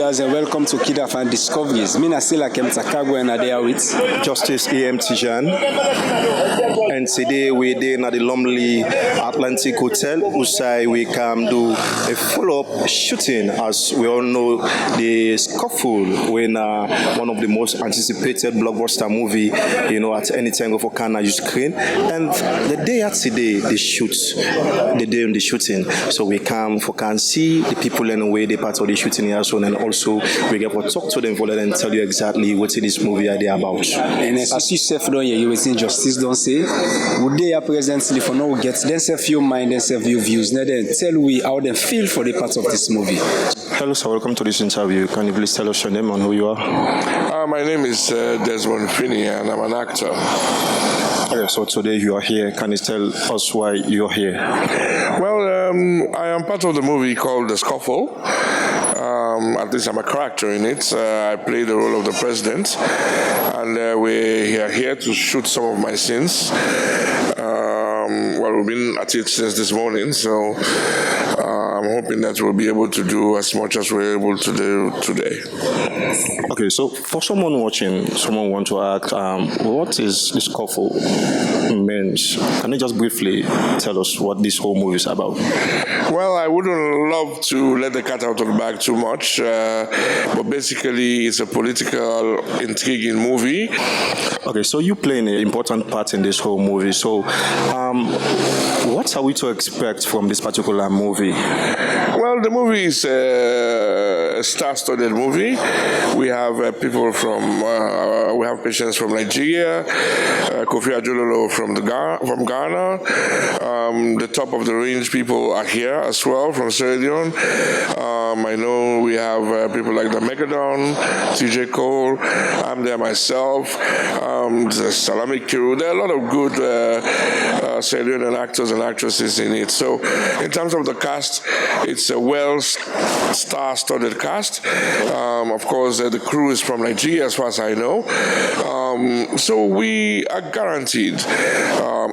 viewers, and welcome to AFANDiscoveries. Mina Sila Kemtakago and Adea with Justice A.M. Tijan. And today we're there at the Lumley Atlantic Hotel. Usai we come do a follow-up shooting. As we all know, the Scuffle, when one of the most anticipated blockbuster movie, at any time for Canada you screen. And the day at today, they shoot. The day on the shooting. So we come for can see the people in the way they part of the shooting here, so and also we get to talk to them for them and tell you exactly what this movie idea about. And as you say, you will see justice don't say. Would they presently for now get then self your mind and self your views? Now then tell we how they feel for the part of this movie. Hello, sir. Welcome to this interview. Can you please tell us your name and who you are? My name is Desmond Finley and I'm an actor. Okay, so today you are here. Can you tell us why you're here? Well, I am part of the movie called The Scuffle. At least I'm a character in it. I play the role of the president. And we are here to shoot some of my scenes. We've been at it since this morning, so I'm hoping that we'll be able to do as much as we're able to do today. Okay, so for someone watching, someone want to ask, what is this Scuffle means? Can you just briefly tell us what this whole movie is about? Well, I wouldn't love to let the cat out of the bag too much, but basically it's a political, intriguing movie. Okay, so you play an important part in this whole movie. So, what are we to expect from this particular movie? Well, the movie is a star-studded movie. We have people we have patients from Nigeria, Kofi Ajololo from Ghana. The top of the range people are here as well from Sierra Leone. I know we have people like the Megadon, TJ Cole. I'm there myself. The Salami Kiru. There are a lot of good Sierra Leonean actors and actresses in it. So, in terms of the cast, it's a star-studded cast. Of course, the crew is from Nigeria, as far as I know. So we are guaranteed,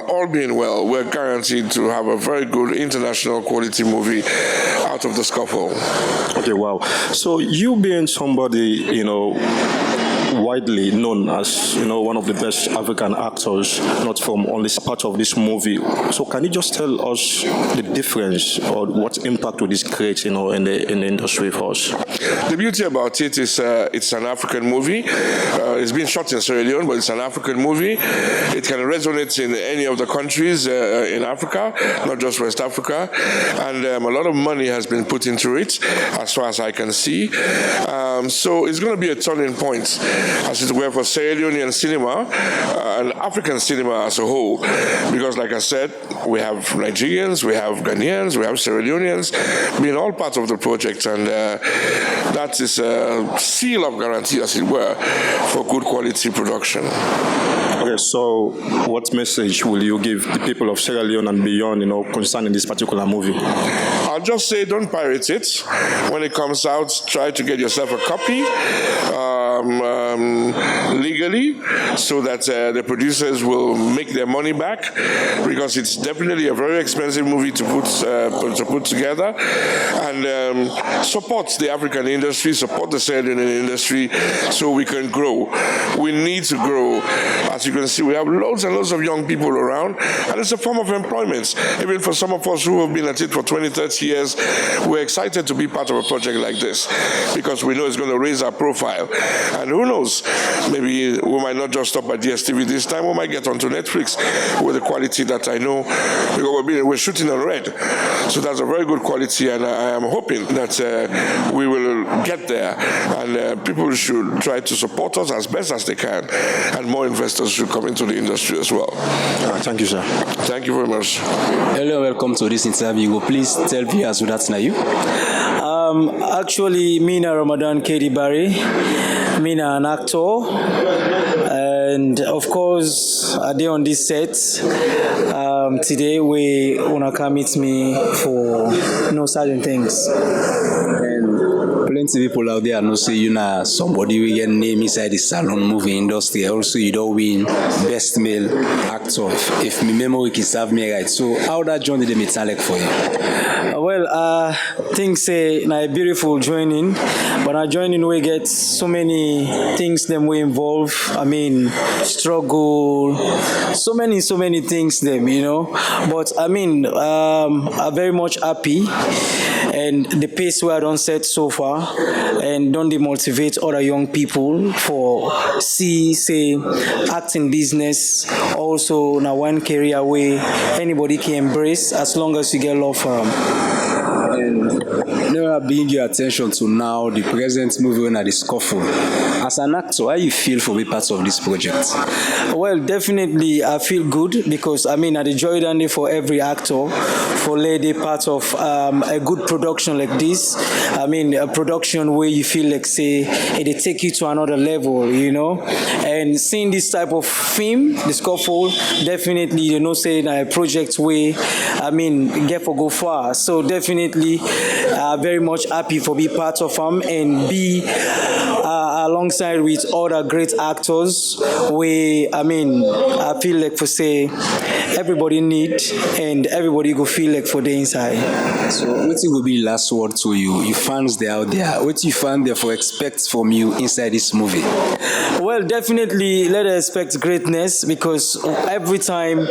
all being well, we're guaranteed to have a very good international quality movie out of The Scuffle. Okay, wow. So you being somebody, widely known as one of the best African actors, not from only part of this movie. So can you just tell us the difference or what impact will this create in the industry for us? The beauty about it is it's an African movie. It's been shot in Sierra Leone, but it's an African movie. It can resonate in any of the countries in Africa, not just West Africa, and a lot of money has been put into it as far as I can see. So it's going to be a turning point, as it were, for Sierra Leonean cinema and African cinema as a whole. Because, like I said, we have Nigerians, we have Ghanaians, we have Sierra Leoneans being all part of the project, and that is a seal of guarantee, as it were, for good quality production. Okay, so what message will you give the people of Sierra Leone and beyond, concerning this particular movie? I'll just say don't pirate it. When it comes out, try to get yourself a copy. Legally, so that the producers will make their money back, because it's definitely a very expensive movie to put together. And support the African industry, support the Sierra Leone industry, so we can grow. We need to grow. As you can see, we have loads and loads of young people around, and it's a form of employment. Even for some of us who have been at it for 20, 30 years, we're excited to be part of a project like this, because we know it's going to raise our profile. And who knows, maybe we might not just stop at DSTV this time, we might get onto Netflix with the quality that I know, because we're shooting on red. So that's a very good quality, and I am hoping that we will get there, and people should try to support us as best as they can, and more investors should come into the industry as well. Thank you, sir. Thank you very much. Hello, welcome to this interview. Please tell viewers who that's now you. Actually, Mina Ramadan Katie Barry. Mina an actor. And of course, I did on this set. Today we wanna come meet me for certain things. And plenty people out there know say you know somebody we get name inside the salon movie industry. Also, you don't win best male actor if my memory can serve me right. So how that journey the metallic for you? Well, things say a beautiful joining, but our joining we get so many things them we involve. I mean, struggle, so many things them, But I mean, I'm very much happy, and the pace where I don't set so far, and don't demotivate other young people for say acting business. Also, now one career way anybody can embrace as long as you get love for them. And now bring your attention to now the present movie on the Scuffle. As an actor, how you feel for being part of this project? Well, definitely I feel good because I mean I enjoy it for every actor for lady part of a good production like this. I mean a production where you feel like say it take you to another level, And seeing this type of film, the Scuffle, definitely say a project where I mean get for go far. So definitely very much happy for be part of them and be alongside with other great actors. I feel like for say everybody need and everybody go feel like for the inside. So what will be last word to you fans there out there? What you fan therefore expect from you inside this movie? Well, definitely let us expect greatness because every time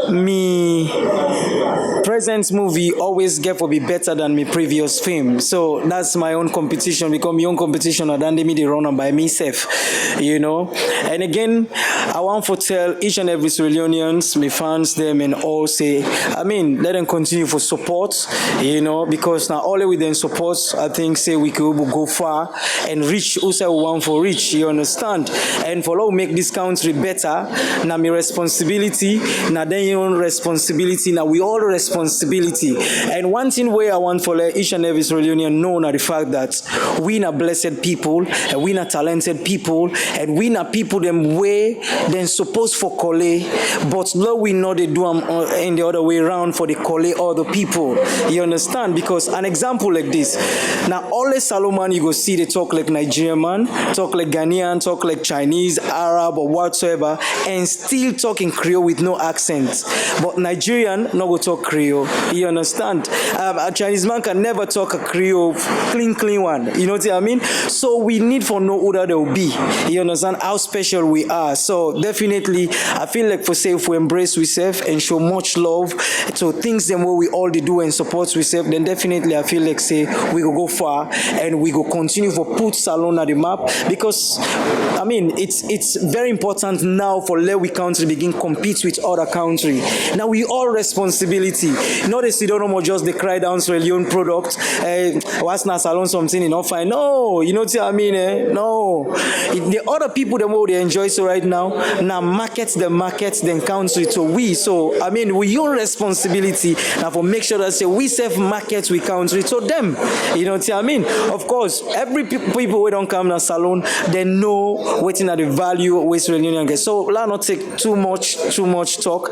me present movie always get to be better than my previous film. So that's my own competition because my own competition and then me the run by myself, And again, I want to tell each and every Sierra Leoneans, my fans, them and all say, let them continue for support, because now only with them support, I think say we could go far and reach also we want for reach, you understand? And for how make this country better, now my responsibility, now then your own responsibility, now we all responsibility. And one thing where I want for each and every Sierra Leonean know now the fact that we are blessed people, and we are talented people, and we are people them way then supposed for college, but no we know they do them in the other way around for the college other people. You understand? Because an example like this, now all the Salomon you go see they talk like Nigerian man, talk like Ghanaian, talk like Chinese, Arab or whatsoever, and still talking Creole with no accent. But Nigerian no go talk Creole. You understand? A Chinese man can never talk a Creole clean one. You know what I mean? So we need for know who that they will be. You understand how special we are. So definitely, I feel like for say if we embrace ourselves and show much love to things them what we all do and support ourselves, then definitely I feel like say we go far and we go continue for put Salon at the map because it's very important now for let we country begin compete with other country. Now we all responsibility. Not they don't know just they cry down Sierra Leone product. What's not Salon something enough fine? No, you know what I mean? No, the other people them what they enjoy so right now markets then country to we. So we own responsibility now for make sure that say we self market we country to them. You know what I mean? Of course, every people who don't come to Salon they know waiting at the value with Sierra Leone get. So let's not take too much talk.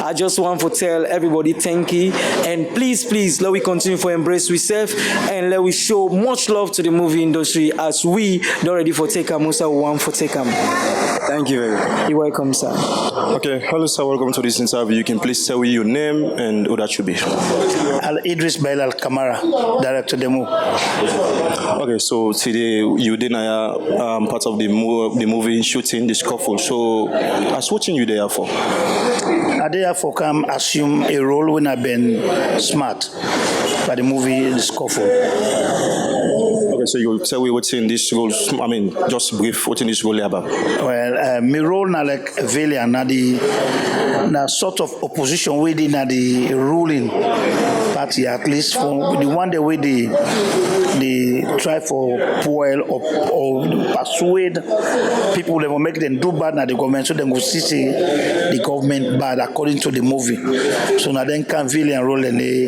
I just want to tell everybody thank you and please let we continue for embrace ourselves and let we show much love to the movie industry as we ready for take them also want for take them. Thank you very much. You're welcome, sir. Okay, hello sir, welcome to this interview. You can please tell me your name and who that should be. Idris Elba Kamara, director of the movie. Okay, so today you did part of the movie shooting, the Scuffle. So, as watching you there for? I there for come assume a role when I've been smart by the movie The Scuffle. Okay, so you tell me what's in this role. Just brief. What's in this role about? Well, my role now like a villain, na sort of opposition within the ruling party, at least for the one the way they try for fuel or persuade people that will make them do bad now the government, so they will see the government bad according to the movie. So now then can villain role and they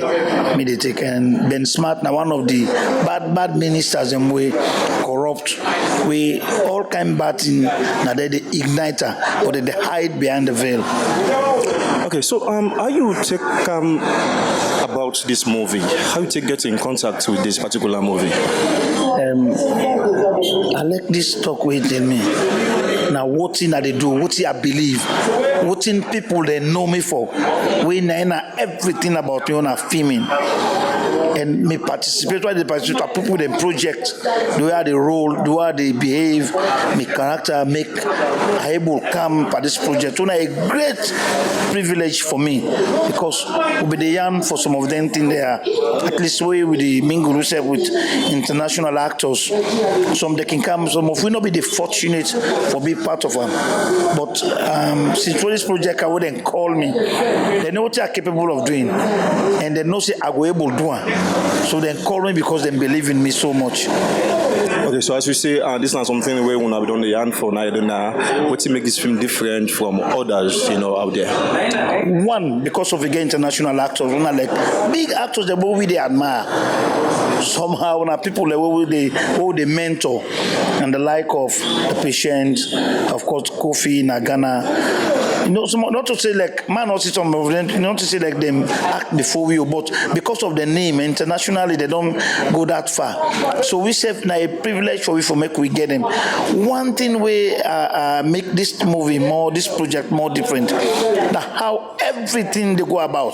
take and Ben Smart now one of the bad ministers and we corrupt, we all kind bad in now they the igniter, but they hide behind the veil. Okay, so how you take about this movie? How you take get in contact with this particular movie? I like this talk with me. Now what thing that they do, what thing I believe, what thing people they know me for. We know everything about me on a filming. And me participate, why they participate, people them project, the way they roll, the way they behave, my character make able come for this project. So a great privilege for me because we be the young for some of them thing there. At least we with the mingle with international actors. Some they can come, some of we not be the fortunate for be part of them. But since for this project, I wouldn't call me. They know what they are capable of doing, and they know say I will able to do it. So they call me because they believe in me so much. Okay, so as we say, this is not something where we have done the hand for now. What make this film different from others, out there? One, because of again international actors, we're not like big actors that we they admire. Somehow, when people they mentor, and the like of the patient, of course, Kofi Nagana. Not to say like man or some of them, not to say like them act before you, but because of the name internationally they don't go that far. So we say now a privilege for we for make we get them. One thing we make this movie this project more different. Now how everything they go about,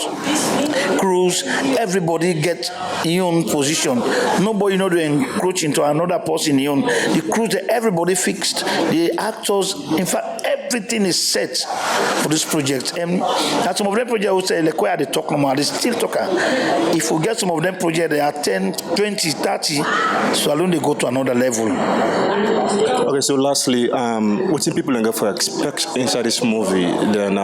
crews, everybody get your own position. Nobody they encroach into another person. The crews, everybody fixed. The actors, in fact, everything is set for this project. And that some of them projects will say, like, where are they talking about? They still talking. If we get some of them projects, they are 10, 20, 30, so alone they go to another level. Okay, so lastly, what do people expect inside this movie? Then,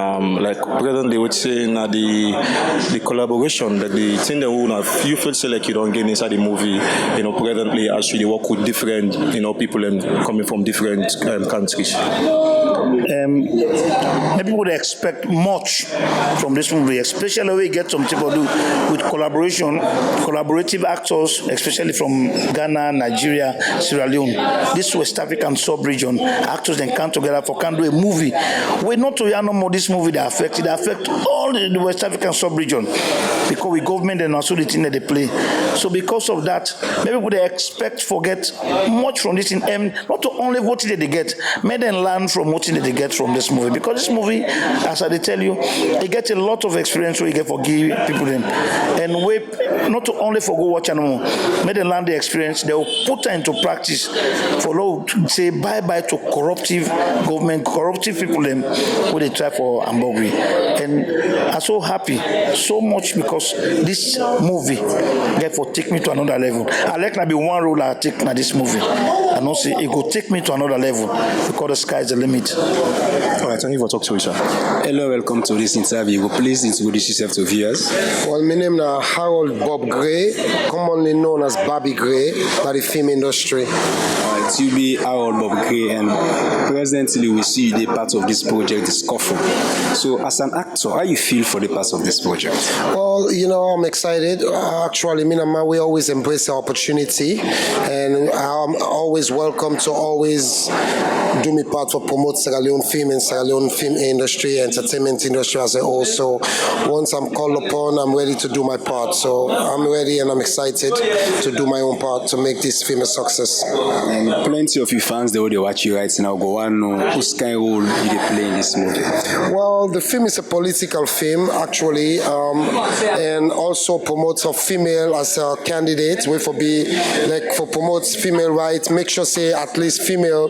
like, presently, would say the collaboration, like the thing that we have, you feel say like you don't get inside the movie, presently as you work with different, people and coming from different countries. Maybe would expect much from this movie, especially when we get some people do with collaborative actors, especially from Ghana, Nigeria, Sierra Leone. This West African sub-region, actors then come together can do a movie. We're not to no more this movie that affect all the West African sub-region because we government and also the thing that they play. So because of that, maybe would expect forget much from this thing, and not only what did they get, may then learn from what did they get from this movie. Because this movie, as I tell you, they get a lot of experience where you get for give people them. And we not only for go watch anymore, may they learn the experience, they will put her into practice for Lord say bye-bye to corruptive government, corruptive people them where they try for Ambogri. And I'm so happy, so much because this movie therefore take me to another level. I like to be one role I take in this movie. And also it will take me to another level because the sky is the limit. All right, thank you for talking to us, sir. Hello, welcome to this interview. Please introduce yourself to viewers. Well, my name is Harold Bob Gray, commonly known as Bobby Gray by the film industry. You be Harold Bob Gray, and presently we see you the part of this project, Scuffle. So, as an actor, how you feel for the part of this project? Well, I'm excited. Actually, me and we always embrace the opportunity, and I'm always welcome to always do my part for promote Sierra Leone film and Sierra Leone film industry, entertainment industry as a whole. So, once I'm called upon, I'm ready to do my part. So, I'm ready and I'm excited to do my own part to make this film a success. And plenty of you fans, they watch you right now, go on know whose kind of role you play in this movie. Well, the film is a political film, actually, and also promotes a female as a candidate. We for promotes female rights, make sure say at least female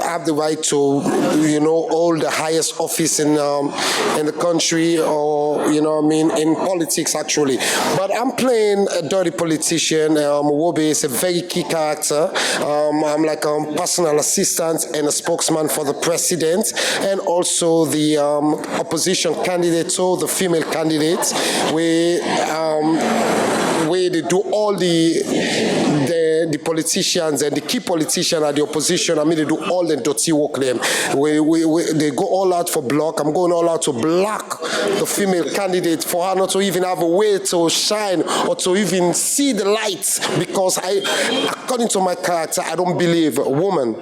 have the right to hold the highest office in the country, or in politics actually. But I'm playing a dirty politician. Wobe is a very key character. I'm like a personal assistant and a spokesman for the president, and also the opposition candidate, so the female candidate. We they do all the politicians and the key politicians at the opposition. I mean, they do all the dirty work them. They go all out for block. I'm going all out to block the female candidate for her not to even have a way to shine or to even see the light, because according to my character, I don't believe a woman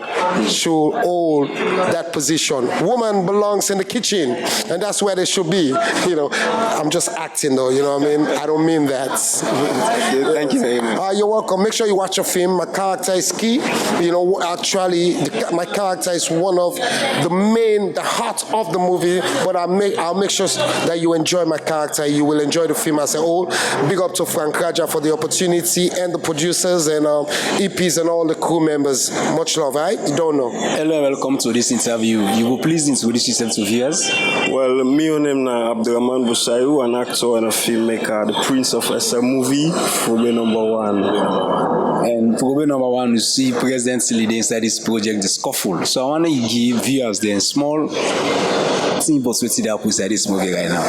should hold that position. Woman belongs in the kitchen, and that's where they should be. You know, I'm just acting though, you know what I mean? I don't mean that. Thank you very much. You're welcome. Make sure you watch your film. My character is key. You know, actually, my character is one of the heart of the movie, but I'll make sure that you enjoy my character. You will enjoy the film as a whole. Big up to Frank Raja for the opportunity, and the producers and EPs and all the crew members. Much love, right? You don't know. Hello, welcome to this interview. You will please introduce yourself to viewers. Well, me name na Abdurrahman Busayu, an actor and a filmmaker, the Prince of SM movie, Fobe number 1. And Fobe number 1, you see President leading inside this project, the Scuffle. So I want to give viewers the small thing perspective that inside this movie right now.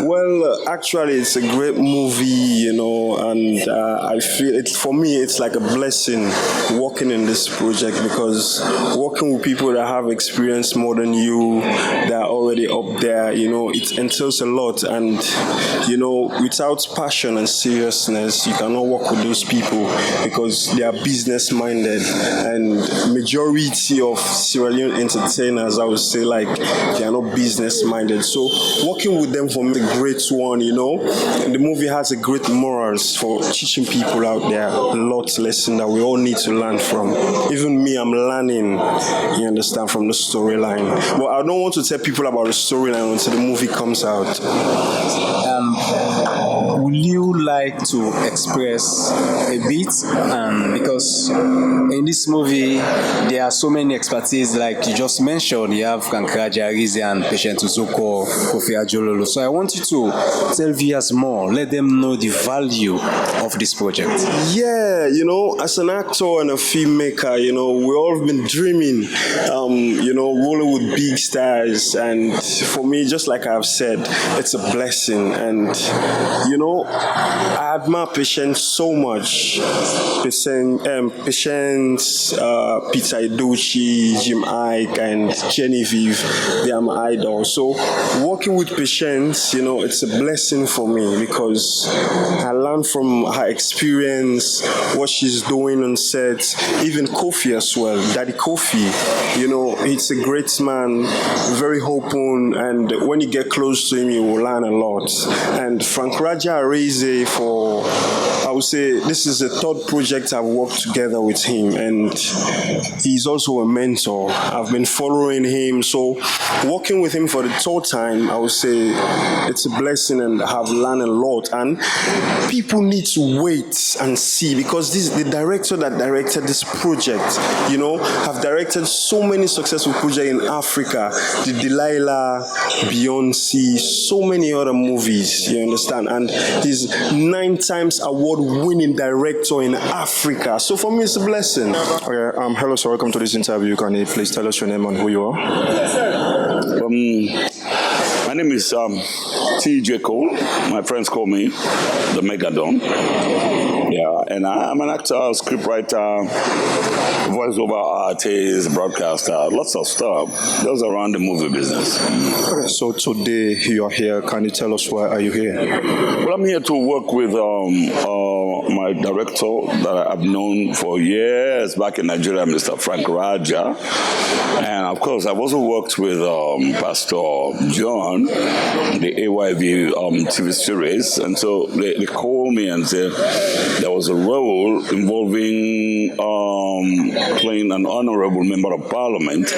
Well, actually, it's a great movie, you know, and I feel for me, it's like a blessing working in this project, because working with people that have experience more than you, that are already up there, you know, it entails a lot. And, you know, without passion and seriousness, you cannot work with those people, because they are business minded. And majority of Sierra Leone entertainers, I would say, like, they are not business minded. So working with them for me, a great one, you know. And the movie has a great morals for teaching people out there lots lesson that we all need to learn from. Even me, I'm learning, you understand, from the storyline. But I don't want to tell people about the storyline until the movie comes out. Would you like to express a bit? Because in this movie, there are so many expertise, like you just mentioned. You have Kankraja Arize and Patient Uzoko, Kofi Ajololo. So I want you to tell viewers more. Let them know the value of this project. Yeah, you know, as an actor and a filmmaker, you know, we all have been dreaming, you know, rolling with big stars. And for me, just like I've said, it's a blessing. And, you know, I admire Patience so much. Patience, Peter Edochie, Jim Ike, and Genevieve, they are my idols. So working with Patience, you know, it's a blessing for me, because I learned from her experience, what she's doing on set. Even Kofi as well, Daddy Kofi, you know, he's a great man, very open, and when you get close to him, you will learn a lot. And Frank Raja Arize, for, I would say, this is the third project I've worked together with him, and he's also a mentor. I've been following him, so working with him for the third time, I would say it's a blessing, and I've learned a lot. And people need to wait and see, because this is the director that directed this project, you know, have directed so many successful projects in Africa, the Delilah, Beyonce, so many other movies, you understand, and he's 9 times award-winning director in Africa. So for me, it's a blessing. Okay, hello, sir. Welcome to this interview. Can you please tell us your name and who you are? My name is T.J. Cole. My friends call me the Megadon. Yeah, and I'm an actor, scriptwriter, voiceover artist, broadcaster, lots of stuff. Those around the movie business. Okay, so today you are here. Can you tell us why are you here? Well, I'm here to work with my director that I've known for years back in Nigeria, Mr. Frank Raja. And of course, I've also worked with Pastor John, the AYV TV series. And so they called me and said there was a role involving playing an honorable member of parliament.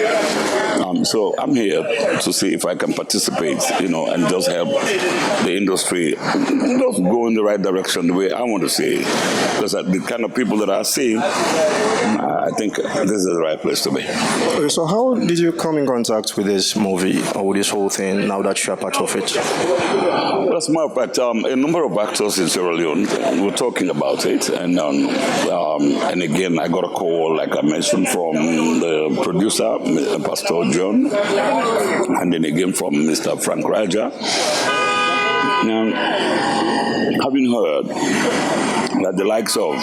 So I'm here to see if I can participate, you know, and just help the industry just go in the right direction the way I want to see it. Because the kind of people that I see, I think this is the right place to be. Okay, so how did you come in contact with this movie or with this whole thing now that you are part of it? As a matter of fact, a number of actors in Sierra Leone were talking about it, and again, I got a call, like I mentioned, from the producer, Pastor John, and then again from Mr. Frank Raja. Now, having heard that the likes of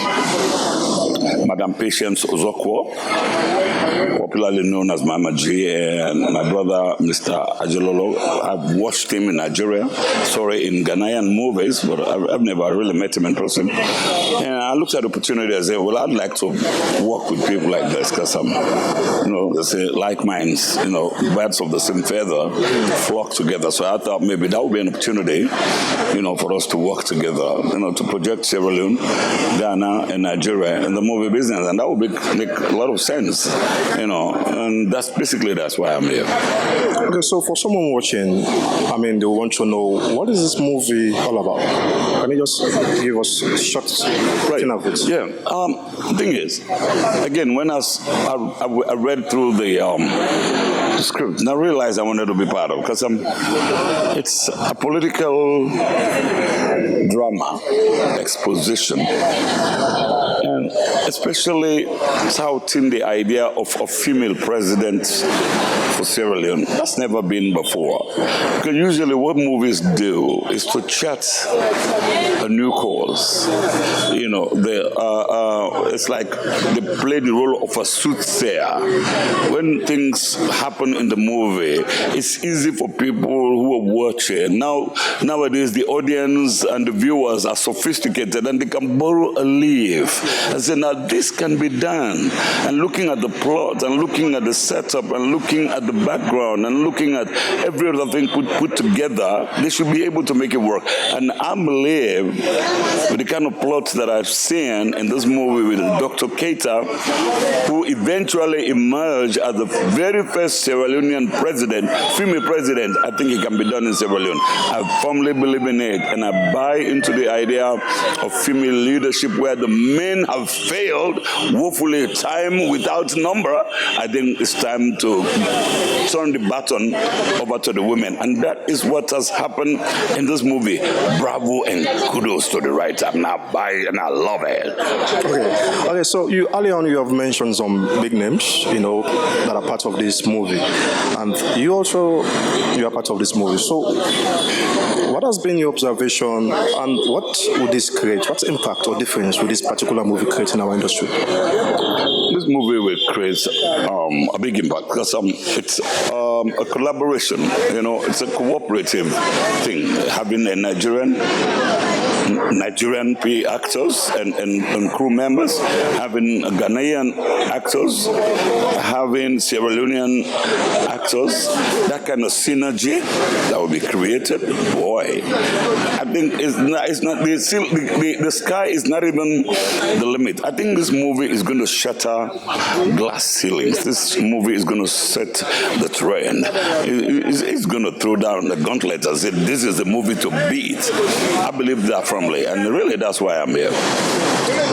Madam Patience Ozokwo, popularly known as Mama G, and my brother, Mr. Ajelolo, I've watched him in Nigeria, in Ghanaian movies, but I've never really met him in person. And I looked at the opportunity and said, well, I'd like to work with people like this because I'm, they say like minds, birds of the same feather flock together. So I thought maybe that would be an opportunity, for us to work together, to project Sierra Leone, Ghana, and Nigeria in the movie business, and that would make a lot of sense, and that's why I'm here. Okay, so for someone watching, they want to know, what is this movie all about? Can you just give us a short version of it? Yeah. The thing is, again, when I read through the script, and I realized I wanted to be part of, because it's a political drama exposition, and especially touting the idea of a female president for Sierra Leone. That's never been before. Because usually what movies do is to chart a new cause. It's like they play the role of a soothsayer. When things happen in the movie, it's easy for people who are watching. Nowadays, the audience and the viewers are sophisticated, and they can borrow a leaf and say, now this can be done. And looking at the plot, and looking at the setup, and looking at the background, and looking at every other thing put together, they should be able to make it work. And I believe with the kind of plot that I've seen in this movie with Dr. Keita, who eventually emerged as the very first Sierra Leonean president, female president, I think it can be done in Sierra Leone. I firmly believe in it, and I buy into the idea of female leadership where the men have failed woefully time without number. I think it's time to turn the baton over to the women, and that is what has happened in this movie. Bravo and kudos to the writer. I buy and I love it. Okay. So early on you have mentioned some big names, that are part of this movie, and you are part of this movie. So, what has been your observation, and what would this create? What impact or difference would this particular movie create in our industry? This movie will create a big impact because it's a collaboration. It's a cooperative thing. Having a Nigerian actors and crew members, having Ghanaian actors, having Sierra Leonean actors, that kind of synergy that will be created. Boy, I think the sky is not even the limit. I think this movie is going to shatter glass ceilings. This movie is going to set the trend. It's going to throw down the gauntlet and say, this is the movie to beat. I believe that firmly, and really that's why I'm here.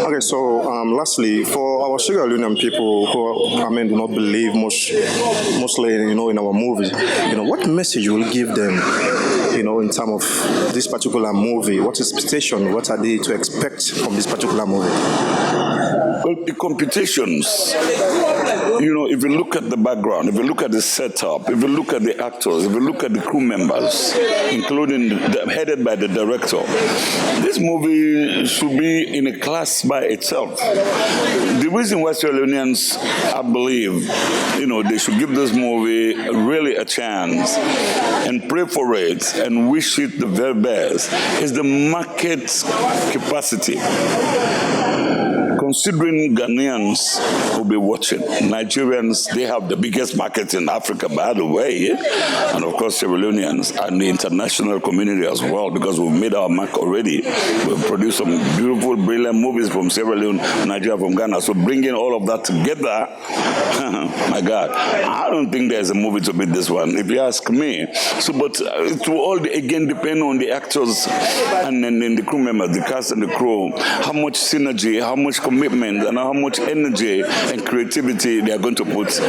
Okay, so lastly, for our Sierra Leonean people who do not believe mostly in our movies, what message will you give them, in terms of this particular movie? What expectation? What are they to expect from this particular movie? Well, the competitions, if you look at the background, if you look at the setup, if you look at the actors, if you look at the crew members, including headed by the director, this movie should be in a class by itself. The reason why Sierra Leoneans, I believe, they should give this movie really a chance and pray for it and wish it the very best is the market capacity. Considering Ghanaians will be watching, Nigerians, they have the biggest market in Africa, by the way, and of course Sierra Leoneans and the international community as well, because we've made our mark already. We've produced some beautiful, brilliant movies from Sierra Leone, Nigeria, from Ghana. So bringing all of that together, my God, I don't think there's a movie to beat this one, if you ask me. So, but it will all again depend on the actors and the crew members, the cast and the crew, how much synergy, how much commitment commitment and how much energy and creativity they are going to put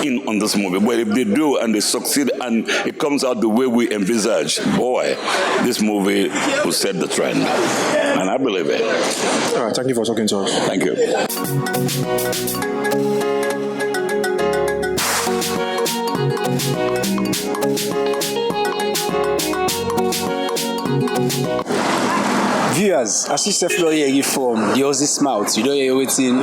in on this movie. But if they do and they succeed and it comes out the way we envisage, boy, this movie will set the trend. And I believe it. All right, thank you for talking to us. Thank you. Viewers, as you say, from the Aussie Mouth, you don't hear waiting.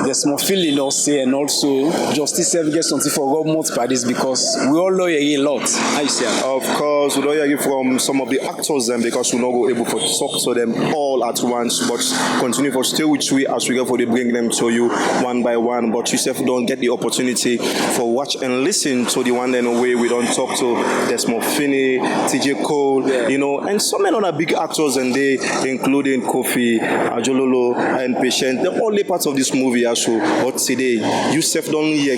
Desmond Finley don't say, and also Justice Self gets something for government parties because we all know a lot. I say, of course, we don't hear from some of the actors then because we're not able to talk to them all at once, but continue for stay with we as we go for the bring them to you one by one. But you self don't get the opportunity for watch and listen to the one and way we don't talk to Desmond Finley, TJ Cole, you know, and so many other big actors and they, including Kofi, Ajololo, and Patient. They're all parts of this movie also. But today, Yusuf don't hear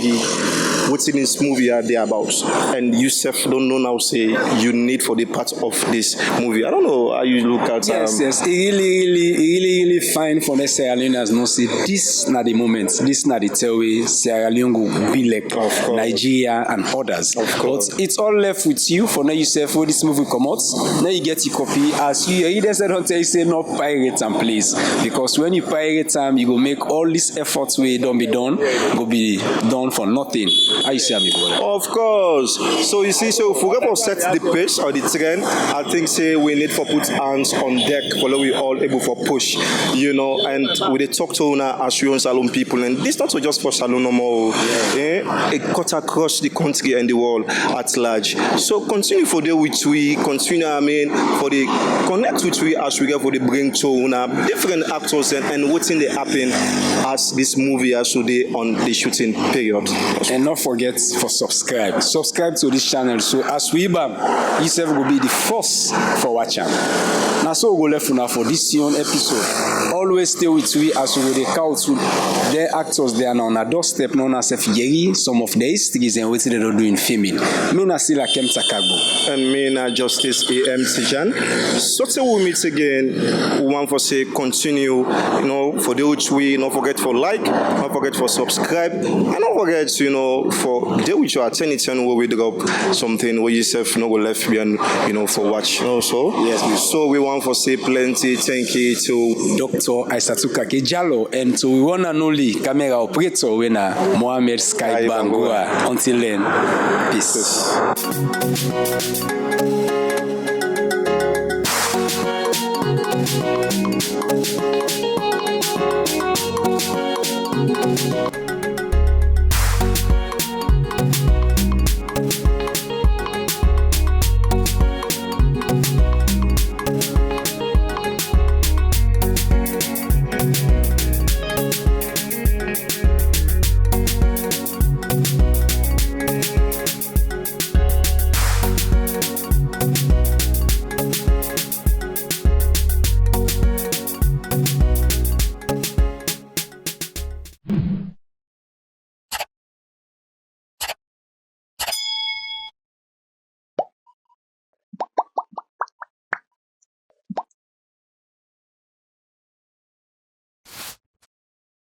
what's in this movie are they about. And Yusuf don't know now say you need for the part of this movie. I don't know how you look at yes, it really fine for the Sierra Leoneers no see this not the moment. This not the tell way Sierra Leone will be like Nigeria and others. But it's all left with you for now Yusuf when this movie come out. Now you get your copy as you either said don't tell you say no pirate them please. Because when you pirate them you go make all these efforts we don't be done go be done for nothing. How you see me brother? Of course. So you see, so if we go set the pace or the trend, I think say we need for put hands on deck for we all able for push, you know, and we they talk to as we own Salon people, and this not just for Salon no more, it cut across the country and the world at large. So continue for the which we continue, I mean, for the connect with we as we go for the bring to different actors and what's in the happen as this movie as today on the shooting period. And not forget for subscribe to this channel so as we bam yourself will be the first for watching. Now so we go left now for this episode. Always stay with we as we the count to their actors they are now on a doorstep known as some of the histories and what they do in filming. Me na Sila Kem Takagbo. And me na Justice A.M. Tijan. So till we meet again, we want to say continue, you know, for the which we not forget for like, not forget for subscribe, and not forget, you know, for the which you are turning where we drop something where yourself no go left behind, you know, for watch also. Yes, please. So we want to say plenty thank you to Dr. Aisatuka Kejalo and to one and only camera operator winner Mohamed Sky Bangura. Until then, peace.